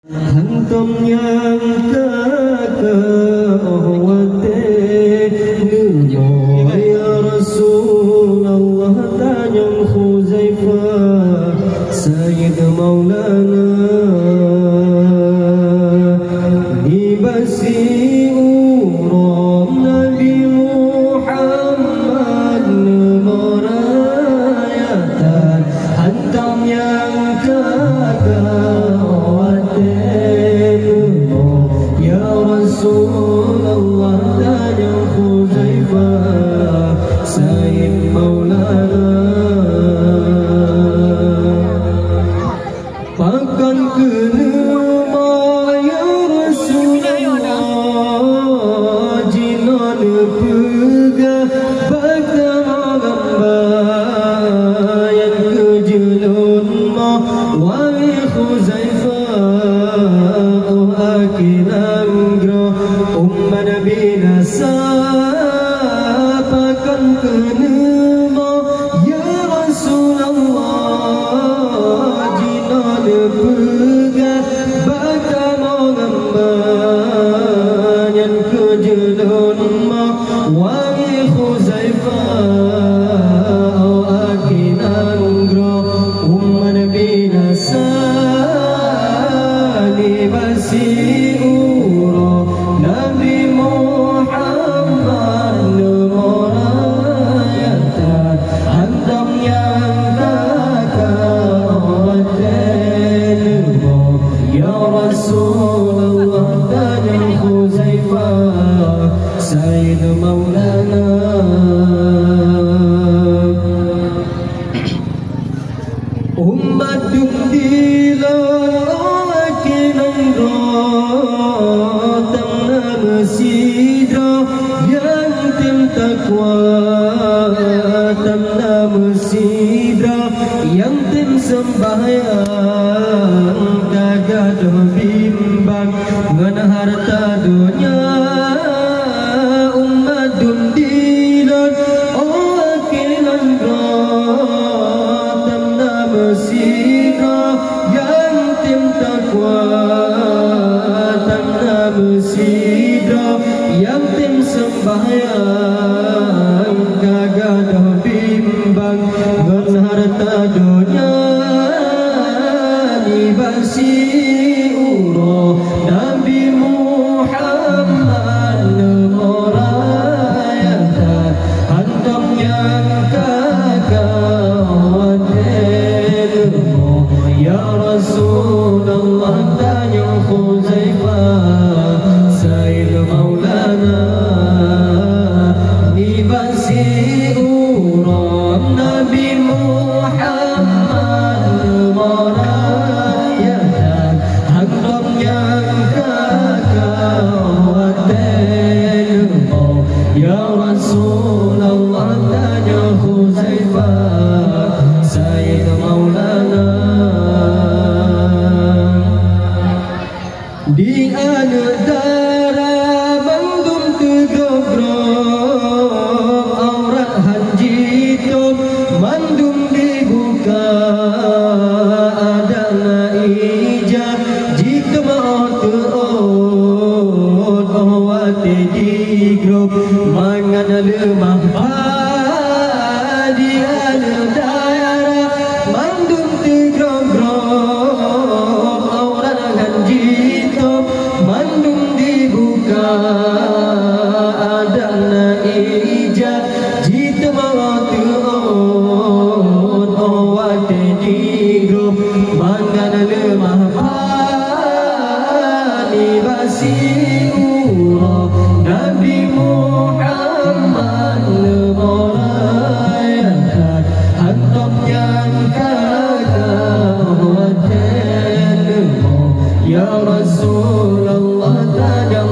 Hantum yang kekawate Numo ya Rasulullah tanyang Khuzaifah Sayyid Maulana Dibasi uram Nabi Muhammad Merayatan Hantum yang kekawate Rasulullah tanya Khuzaifah Sayyid Maulana Pakan kenema ya Rasulullah Jinan pegah bakal gambayan kejelun ma Wahai Khuzaifah Oh akinang Umma Nabi Nasapakan kenema Ya Rasulullah Jinan pegah Baka mengembanyan kejelun ma Wahai Khuzaifah Oh akinan Umma Nabi Nasani Basi'ura Nabi Muhammad Merayatan Hantam yang kekawatan Ya Rasulullah tanya Khuzaifah Sayyid Maulana Umat dumdilah akinang Sidra yang tim takwa Tamna Sidra yang tim sembahyang Kagaduh bimbang ngan harta dunia Umat dumdilan oh akilan Tamna Sidra yang tim takwa Tamna Sidra yang tim sembahyang Kagaduh bimbang ngan harta dunia Dibasi uro Nabi Muhammad Merayatan Hantam yang kekawatan Ya Rasulullah tanya Khuzaifah Sayyid Maulana Dibasi uram Nabi Muhammad Merayatan Hantam yang kekawatan Ya Rasulullah tanya Khuzaifah Sayyid Maulana Di anedara bandum tegogrok aurat hanjitum mandum dibuka adana ijab jika mau terot awate digrok mangan lemah di anedara mandum tegogrok aurat hanjitum mandum dibuka adana ijab jika mau terot awate digrok mangan lemah Dibasi uro Nabi Muhammad Merayatan Hantam yang kekawatan Ya Rasulullah tanya